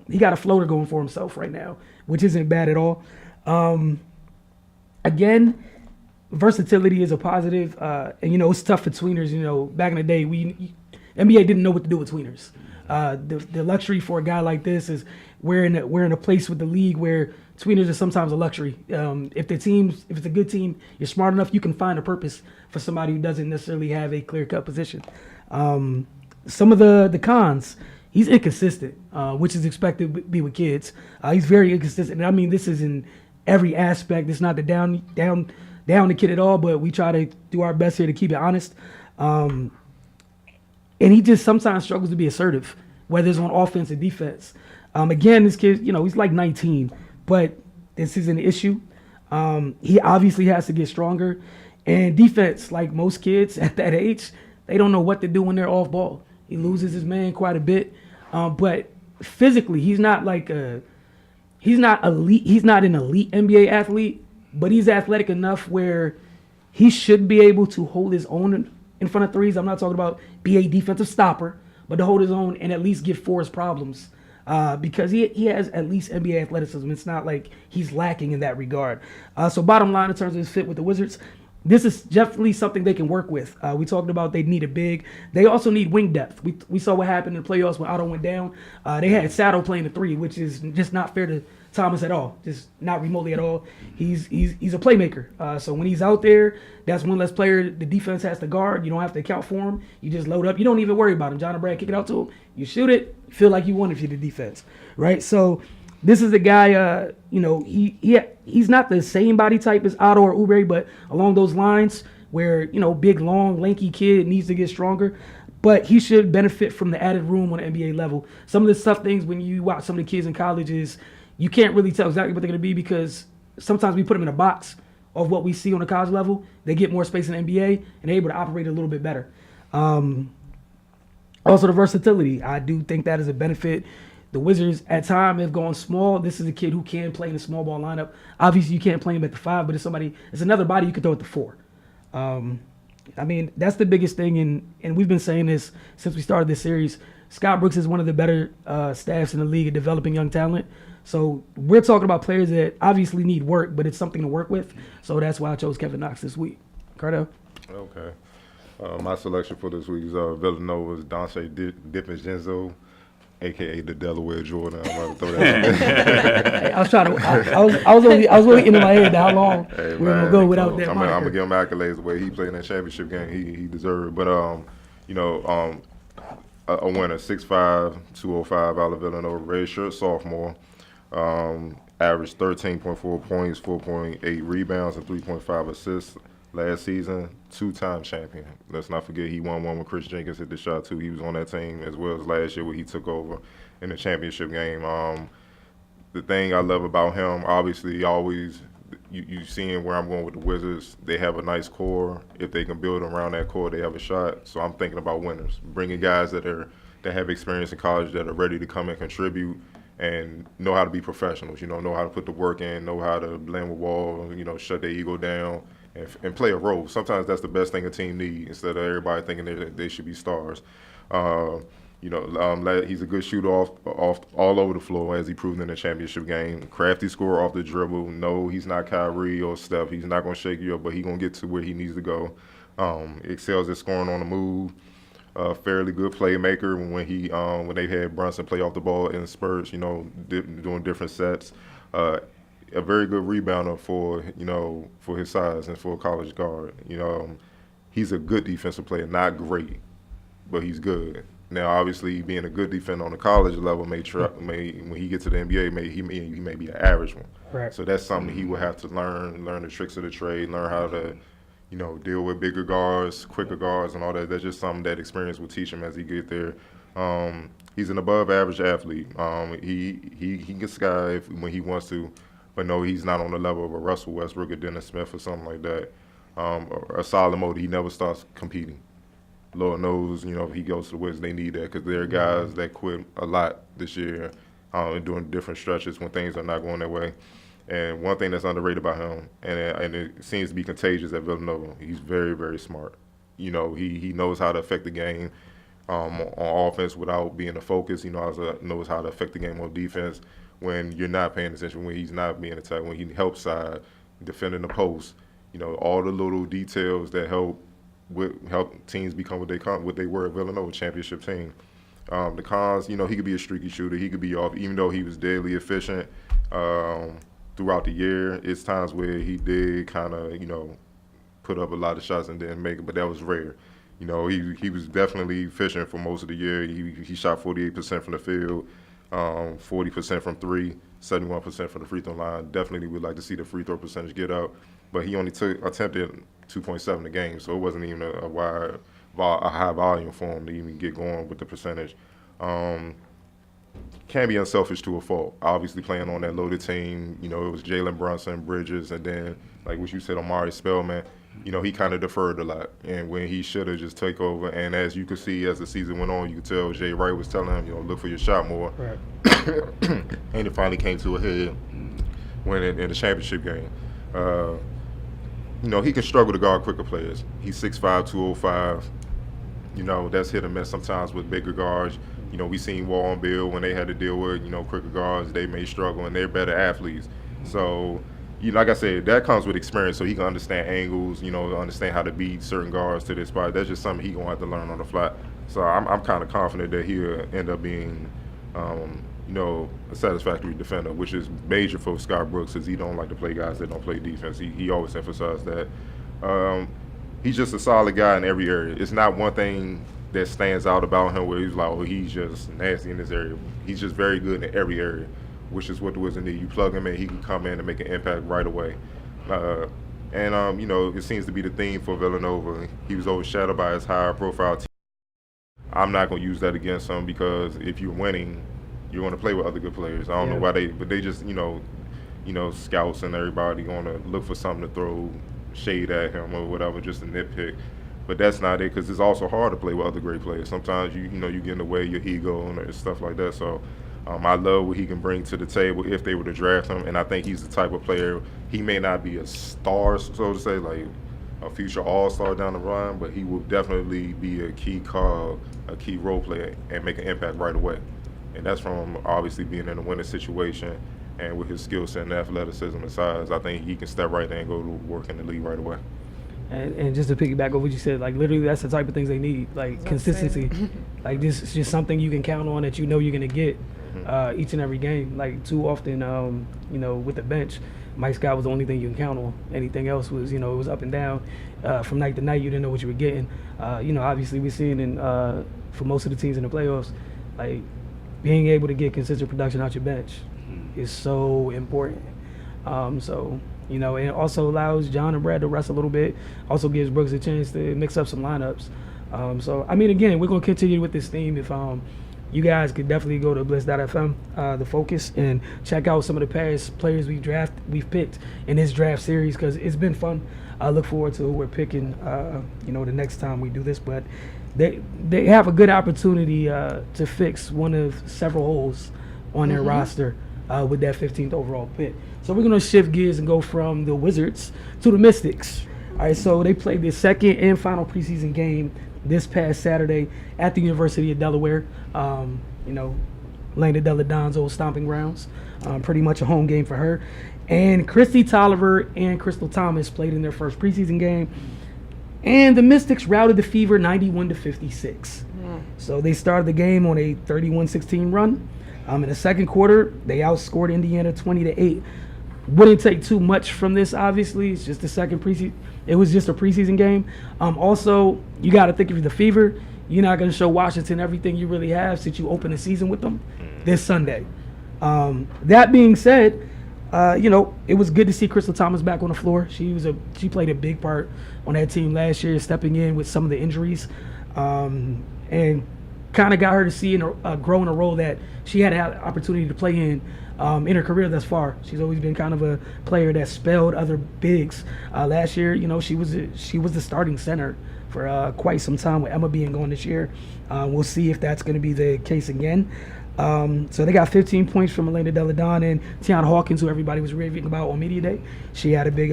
he got a floater going for himself right now, which isn't bad at all. Again, versatility is a positive, and it's tough for tweeners. Back in the day, NBA didn't know what to do with tweeners. The luxury for a guy like this is we're in a place with the league where tweeners are sometimes a luxury. If it's a good team, you're smart enough, you can find a purpose for somebody who doesn't necessarily have a clear-cut position. Some of the cons, he's inconsistent, which is expected to be with kids. He's very inconsistent. And I mean, this is in every aspect. It's not the down the kid at all, but we try to do our best here to keep it honest. And he just sometimes struggles to be assertive, whether it's on offense or defense. Again, this kid, he's like 19, but this is an issue. He obviously has to get stronger. And defense, like most kids at that age, they don't know what to do when they're off ball. He loses his man quite a bit. But physically, he's not elite. He's not an elite NBA athlete, but he's athletic enough where he should be able to hold his own in front of threes. I'm not talking about be a defensive stopper, but to hold his own and at least give Forrest problems. Because he has at least NBA athleticism. It's not like he's lacking in that regard. So bottom line, in terms of his fit with the Wizards, this is definitely something they can work with. We talked about they need a big. They also need wing depth. We saw what happened in the playoffs when Otto went down. They had Sato playing the 3, which is just not fair to Thomas at all. Just not remotely at all. He's a playmaker. So when he's out there, that's one less player the defense has to guard. You don't have to account for him. You just load up. You don't even worry about him. John and Brad kick it out to him. You shoot it. Feel like you won if you're the defense, right? So this is a guy. He's not the same body type as Otto or Oubre, but along those lines where big, long, lanky kid needs to get stronger. But he should benefit from the added room on the NBA level. Some of the tough things when you watch some of the kids in college is you can't really tell exactly what they're going to be because sometimes we put them in a box of what we see on the college level. They get more space in the NBA, and they're able to operate a little bit better. Also, the versatility. I do think that is a benefit. The Wizards, at times, have gone small. This is a kid who can play in a small ball lineup. Obviously, you can't play him at the 5, but it's another body you can throw at the 4. I mean, that's the biggest thing, and we've been saying this since we started this series. Scott Brooks is one of the better staffs in the league at developing young talent. So we're talking about players that obviously need work, but it's something to work with. So that's why I chose Kevin Knox this week. Cardell? Okay. My selection for this week is Villanova's Dante DiVincenzo, a.k.a. the Delaware Jordan. I'm about to throw that I was waiting in my head how long we were going to go without that I'm moniker. going to give him accolades the way he played in that championship game. He deserved it. But, a winner, 6'5", 205 out of Villanova, redshirt sophomore. Averaged 13.4 points, 4.8 rebounds, and 3.5 assists last season. 2-time champion. Let's not forget he won one when Chris Jenkins hit the shot too. He was on that team as well as last year where he took over in the championship game. The thing I love about him, obviously, you seeing where I'm going with the Wizards. They have a nice core. If they can build around that core, they have a shot. So I'm thinking about winners, bringing guys that have experience in college that are ready to come and contribute and know how to be professionals. Know how to put the work in, know how to blend with walls, shut their ego down. And play a role. Sometimes that's the best thing a team needs instead of everybody thinking they should be stars. He's a good shooter off all over the floor, as he proved in the championship game. Crafty scorer off the dribble. No, he's not Kyrie or Steph. He's not going to shake you up, but he's going to get to where he needs to go. Excels at scoring on the move. Fairly good playmaker when they had Brunson play off the ball in spurts, doing different sets. A very good rebounder for his size and for a college guard. He's a good defensive player, not great, but he's good. Now, obviously, being a good defender on the college level may when he gets to the NBA, he may be an average one. Right. So that's something he will have to learn the tricks of the trade, learn how to, deal with bigger guards, quicker guards, and all that. That's just something that experience will teach him as he get there. He's an above-average athlete. He gets sky when he wants to, but no, he's not on the level of a Russell Westbrook or Dennis Smith or something like that. A solid motor. He never starts competing. Lord knows, if he goes to the Wizards, they need that because there are guys that quit a lot this year doing different stretches when things are not going their way. And one thing that's underrated about him, and it seems to be contagious at Villanova, he's very, very smart. He knows how to affect the game on offense without being a focus. He knows how to affect the game on defense when you're not paying attention, when he's not being attacked, when he helps side, defending the post. All the little details that help teams become what they were at Villanova, championship team. The cons, he could be a streaky shooter. He could be off, even though he was deadly efficient throughout the year. It's times where he did kind of, put up a lot of shots and didn't make it, but that was rare. He was definitely efficient for most of the year. He shot 48% from the field, 40% from three, 71% from the free throw line. Definitely would like to see the free throw percentage get up, but he only attempted 2.7 a game, so it wasn't even a high volume for him to even get going with the percentage. Can be unselfish to a fault. Obviously, playing on that loaded team, it was Jalen Brunson, Bridges, and then, like what you said, Omari Spellman. He kind of deferred a lot, and when he should have just take over. And as you could see, as the season went on, you could tell Jay Wright was telling him, look for your shot more. Right. And it finally came to a head when in the championship game. He can struggle to guard quicker players. He's 6'5", 205. That's hit or miss sometimes with bigger guards. We seen Wall and Bill when they had to deal with, quicker guards, they may struggle, and they're better athletes. So, like I said, that comes with experience, so he can understand angles, understand how to beat certain guards to this spot. That's just something he going to have to learn on the fly. So I'm kind of confident that he'll end up being, a satisfactory defender, which is major for Scott Brooks, because he don't like to play guys that don't play defense. He always emphasized that. He's just a solid guy in every area. It's not one thing that stands out about him where he's like, he's just nasty in this area. He's just very good in every area, which is what the Wizards need. You plug him in, he can come in and make an impact right away. It seems to be the theme for Villanova. He was overshadowed by his higher profile team. I'm not going to use that against him because if you're winning, you're going to play with other good players. I don't know why but they just, scouts and everybody going to look for something to throw shade at him or whatever, just a nitpick. But that's not it, because it's also hard to play with other great players. Sometimes you get in the way of your ego and stuff like that. So I love what he can bring to the table if they were to draft him, and I think he's the type of player. He may not be a star, so to say, like a future all-star down the line, but he will definitely be a key cog, a key role player, and make an impact right away. And that's from obviously being in a winning situation, and with his skill set and athleticism and size, I think he can step right there and go to work in the league right away. And just to piggyback on what you said, like literally that's the type of things they need, like consistency. Like this is just something you can count on that you're going to get each and every game. Like too often, with the bench, Mike Scott was the only thing you can count on. Anything else was, it was up and down. From night to night, you didn't know what you were getting. Obviously we're seeing for most of the teams in the playoffs, like being able to get consistent production out your bench is so important. And it also allows John and Brad to rest a little bit. Also gives Brooks a chance to mix up some lineups. Again, we're going to continue with this theme. If you guys could definitely go to bliss.fm, the focus, and check out some of the past players we've picked in this draft series, because it's been fun. I look forward to who we're picking, the next time we do this. But they have a good opportunity to fix one of several holes on their roster with that 15th overall pick. So we're going to shift gears and go from the Wizards to the Mystics. All right, so they played their second and final preseason game this past Saturday at the University of Delaware. Lane Della Don's old stomping grounds. Pretty much a home game for her. And Christy Tolliver and Crystal Thomas played in their first preseason game. And the Mystics routed the Fever 91-56. So they started the game on a 31-16 run. In the second quarter, they outscored Indiana 20-8. Wouldn't take too much from this, obviously. It's just the second preseason. It was just a preseason game. Also, you got to think of the Fever. You're not going to show Washington everything you really have since you open the season with them this Sunday. That being said, it was good to see Crystal Thomas back on the floor. She played a big part on that team last year, stepping in with some of the injuries, and kind of got her to see grow in a role that she had an opportunity to play in her career thus far. She's always been kind of a player that spelled other bigs. Last year, she was the starting center for quite some time with Emma being gone this year. We'll see if that's going to be the case again. So they got 15 points from Elena Della Don and Tiana Hawkins, who everybody was raving about on media day. She had a big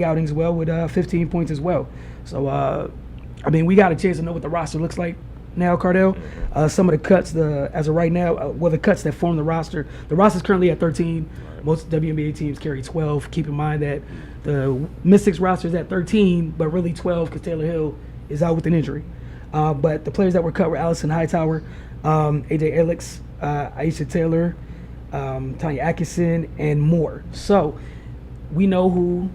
outing as well with 15 points as well. So we got a chance to know what the roster looks like now, Cardell. Some of the cuts, as of right now, the cuts that form the roster. The roster's currently at 13. Most WNBA teams carry 12. Keep in mind that the Mystics roster is at 13, but really 12 because Taylor Hill is out with an injury. But the players that were cut were Allison Hightower, AJ Alex, Aisha Taylor, Tanya Atkinson, and more. So we know who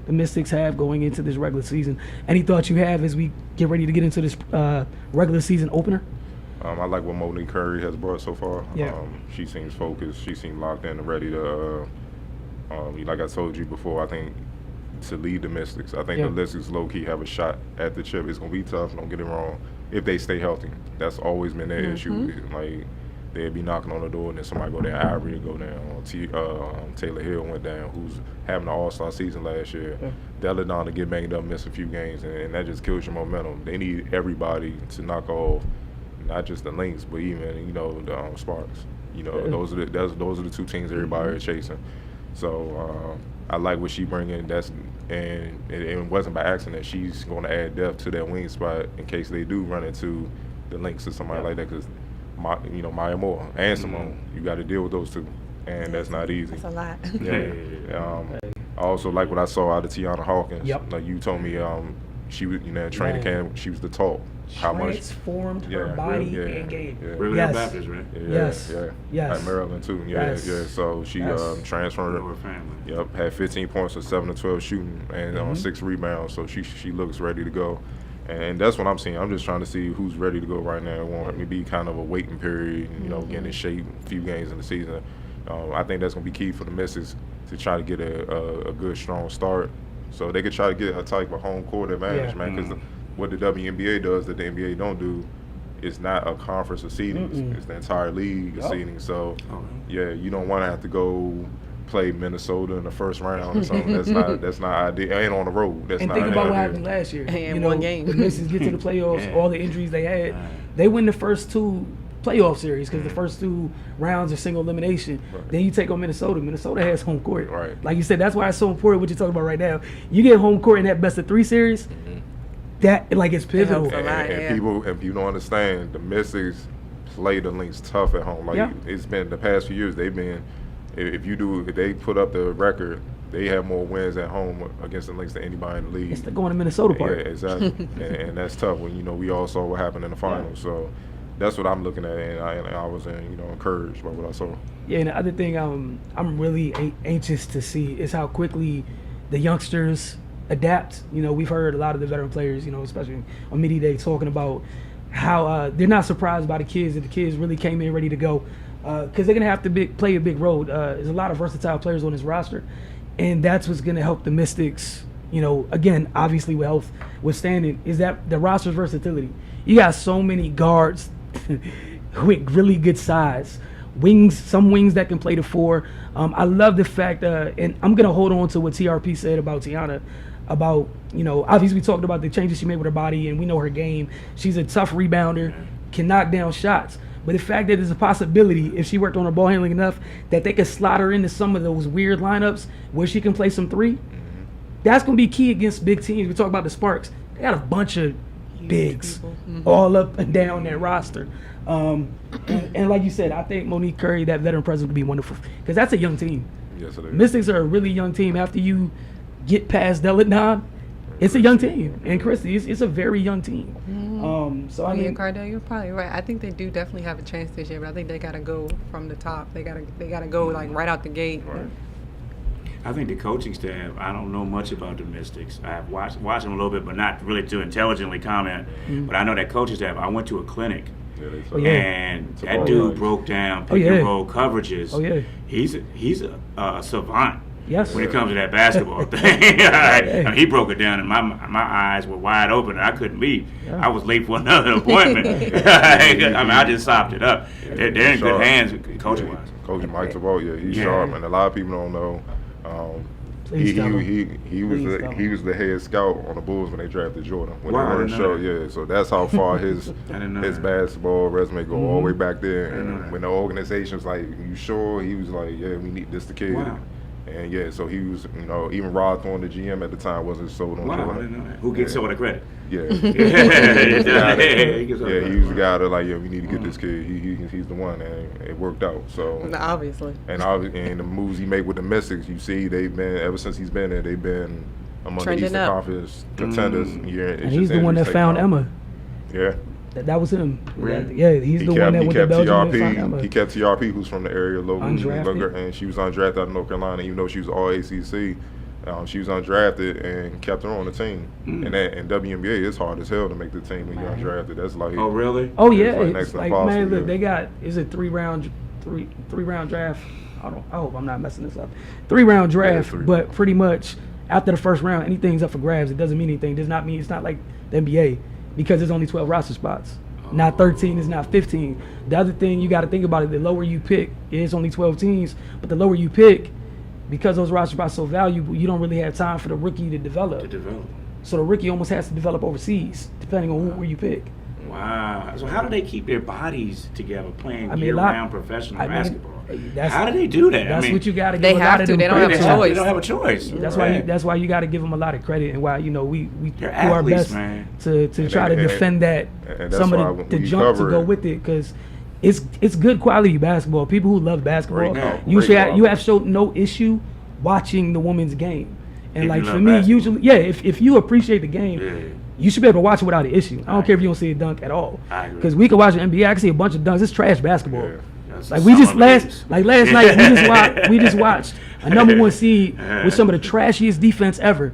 the Mystics have going into this regular season. Any thoughts you have as we get ready to get into this regular season opener? I like what Monique Curry has brought so far. Yeah. She seems focused. She seems locked in and ready to, like I told you before, I think to lead the Mystics. I think the Mystics low-key have a shot at the chip. It's going to be tough, don't get it wrong, if they stay healthy. That's always been their issue. Like, they'd be knocking on the door and then somebody go down. Ivory would go down. Taylor Hill went down, who's having an all-star season last year. Della Don to get banged up, miss a few games, and that just kills your momentum. They need everybody to knock off, not just the Lynx, but even, the Sparks. Those are the two teams everybody is chasing. So I like what she bringing. And it wasn't by accident. She's going to add depth to that wing spot in case they do run into the Lynx or somebody like that. Because Maya Moore and Simone, you got to deal with those two, and that's not easy. That's a lot. I also like what I saw out of Tiana Hawkins. Yep. Like you told me, she was in training camp. She was the talk. How much transformed her body and game. Riverdale Baptist, right? Yes. At Maryland too. So she transferred. Her family. Yep, had 15 points or 7 to 12 shooting and 6 rebounds. So she looks ready to go. And that's what I'm seeing. I'm just trying to see who's ready to go right now. It won't be kind of a waiting period, getting in shape a few games in the season. I think that's going to be key for the Mystics to try to get a good, strong start so they could try to get a type of home court advantage, man, because what the WNBA does that the NBA don't do is not a conference of seedings. It's the entire league of seedings. So, you don't want to have to go play Minnesota in the first round or something. That's not ideal. And on the road. That's and not think about ideal. what happened last year. In one game. The Mystics get to the playoffs, all the injuries they had. They win the first two playoff series because the first two rounds are single elimination. Then you take on Minnesota. Minnesota has home court. Right. Like you said, that's why it's so important what you're talking about right now. You get home court in that best of 3 series, that it's pivotal. And people don't understand, the Mystics play the Lynx tough at home. Like it's been the past few years, they've been. If they put up the record, they have more wins at home against the Lynx than anybody in the league. It's the going to Minnesota part. Yeah, exactly. and that's tough when we all saw what happened in the finals. So that's what I'm looking at, and I was encouraged by what I saw. Yeah, and the other thing I'm really anxious to see is how quickly the youngsters adapt. We've heard a lot of the veteran players, especially on media day, talking about how they're not surprised by the kids, that the kids really came in ready to go. Because they're going to have to play a big role. There's a lot of versatile players on this roster, and that's what's going to help the Mystics, again, obviously with health withstanding, is that the roster's versatility. You got so many guards with really good size, some wings that can play the 4. I love the fact, and I'm going to hold on to what TRP said about Tiana, about, obviously we talked about the changes she made with her body, and we know her game. She's a tough rebounder, can knock down shots. But the fact that there's a possibility, if she worked on her ball handling enough, that they could slot her into some of those weird lineups where she can play some 3, that's going to be key against big teams. We talk about the Sparks. They got a bunch of bigs all up and down that roster. And like you said, I think Monique Curry, that veteran presence, would be wonderful because that's a young team. Yes, it is. Mystics are a really young team. After you get past Deladon, it's a young team. And Christy, it's a very young team. So I mean, Cardell, you're probably right. I think they do definitely have a chance this year, but I think they got to go from the top. They got to go like right out the gate. Right. I think the coaching staff, I don't know much about the Mystics. I have watched them a little bit, but not really to intelligently comment. But I know that coaching staff, I went to a clinic, and that dude broke down pick and roll coverages. He's a savant. Yes. When it comes to that basketball thing. I mean, he broke it down, and my eyes were wide open, and I couldn't leave. I was late for another appointment. I mean, I just sopped it up. They're in good hands coaching-wise. Coach Mike Tavolt, he's sharp, and a lot of people don't know. He was the head scout on the Bulls when they drafted Jordan. When they weren't sure, so that's how far his basketball resume go all the way back there. And when the organization's like, "You sure?" He was like, "Yeah, we need this the kid." Wow. And so he was, even Rod Thorne, the GM at the time, wasn't sold on Jordan. I didn't know that. Who gets some of the credit? Yeah. He was the guy that we need to get this kid. He's the one, and it worked out. So obviously. And the moves he made with the Mystics, you see, they've been ever since he's been there. They've been among the Eastern Conference contenders. And he's the one that found Emma. Yeah. That was him. Really? Yeah, he's the one that went to Belgium and found Emma. He kept TRP, who's from the area, undrafted. And she was undrafted out of North Carolina, even though she was all ACC. She was undrafted and kept her on the team. And WNBA, it's hard as hell to make the team when you're undrafted. That's like oh really? Oh yeah, it's like man, look, they got a 3-round draft. I hope I'm not messing this up. 3-round draft, but pretty much after the first round, anything's up for grabs. It doesn't mean anything. Does not mean it's not like the NBA because there's only 12 roster spots. Not 13, it's not 15. The other thing you got to think about it, the lower you pick, it's only 12 teams, but the lower you pick, because those roster spots are so valuable, you don't really have time for the rookie to develop. So the rookie almost has to develop overseas, depending on where you pick. Wow. So how do they keep their bodies together playing year-round professional basketball? How do they do that? That's what you got to give They a have lot of to. them They don't have a credit. choice. They don't have a choice. That's why you got to give them a lot of credit, and why we do They're our athletes, best man. to try to defend that and some of the junk to go with it, because it's good quality basketball. People who love basketball, you have showed no issue watching the women's game. And If like you for love me, basketball. usually, if you appreciate the game, you should be able to watch it without an issue. I don't care if you don't see a dunk at all. Because we can watch the NBA, I can see a bunch of dunks. It's trash basketball. Like last night we just watched a #1 seed with some of the trashiest defense ever.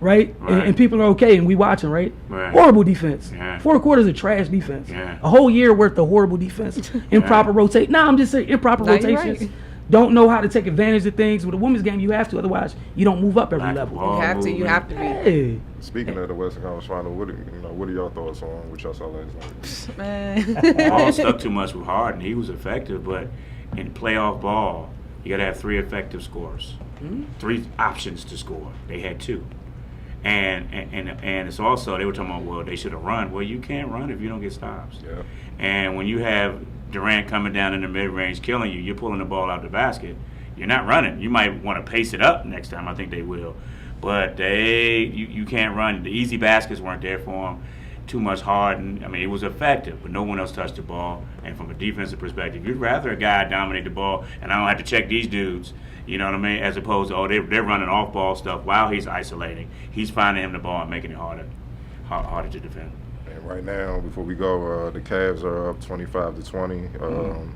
Right? And people are okay, and we watching, right? Horrible defense. 4 quarters of trash defense. A whole year worth of horrible defense. Improper rotate. I'm just saying improper rotations. Right. Don't know how to take advantage of things. With a women's game, you have to. Otherwise, you don't move up every level. You have to be. Hey. Speaking of the Western Conference Final, what are your thoughts on what y'all saw last night? Man. Ball stuck too much with Harden. He was effective, but in playoff ball, you got to have 3 effective scorers, 3 options to score. They had 2. And it's also, they were talking about, well, they should have run. Well, you can't run if you don't get stops. Yeah. And when you have Durant coming down in the mid-range killing you, you're pulling the ball out the basket. You're not running. You might want to pace it up next time. I think they will. But you can't run. The easy baskets weren't there for them. Too much Harden. I mean, it was effective, but no one else touched the ball. And from a defensive perspective, you'd rather a guy dominate the ball, and I don't have to check these dudes. You know what I mean? As opposed to, they're running off-ball stuff while he's isolating. He's finding him the ball and making it harder to defend. And right now, before we go, the Cavs are up 25-20.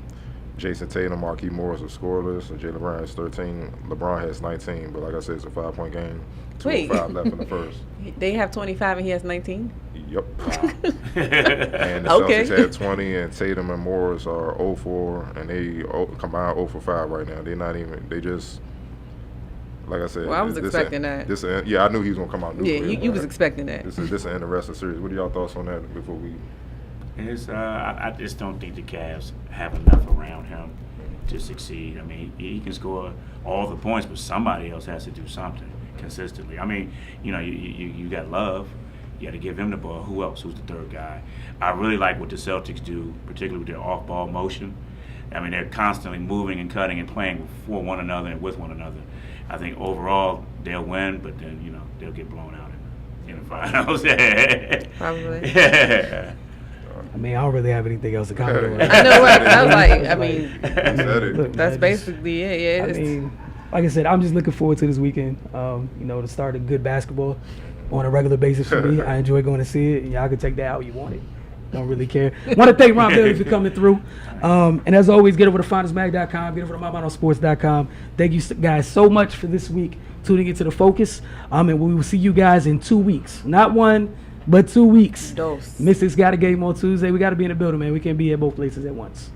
Jason Tatum, Marquise Morris are scoreless. Jaylen Brown has 13. LeBron has 19. But like I said, it's a 5-point game. 2:05 left in the first. They have 25 and he has 19? Yep. And the Celtics had 20, and Tatum and Morris are 0-4, and they combined 0-for-5 right now. They just, like I said. Well, I was expecting that. I knew he was going to come out. Yeah, you was expecting that. This is an interesting series. What are y'all thoughts on that before we? I just don't think the Cavs have enough around him to succeed. I mean, he can score all the points, but somebody else has to do something consistently. I mean, you got Love. You got to give him the ball. Who else? Who's the third guy? I really like what the Celtics do, particularly with their off-ball motion. I mean, they're constantly moving and cutting and playing for one another and with one another. I think overall they'll win, but then they'll get blown out in the finals. Probably. Yeah. I mean, I don't really have anything else to comment on. I know, right? I was like, I mean, Said it. Look, that's man, just- basically it. Yeah. I It's, mean, like I said, I'm just looking forward to this weekend. You know, to start a good basketball on a regular basis for me. I enjoy going to see it. Y'all can take that how you want it. Don't really care. Want to thank Ron Bailey for coming through. And as always, get over to findersmag.com. Get over to mymountainsports.com. Thank you guys so much for this week tuning into The Focus. And we will see you guys in 2 weeks. Not 1, but 2 weeks. Dos. Mystics got a game on Tuesday. We got to be in the building, man. We can't be at both places at once.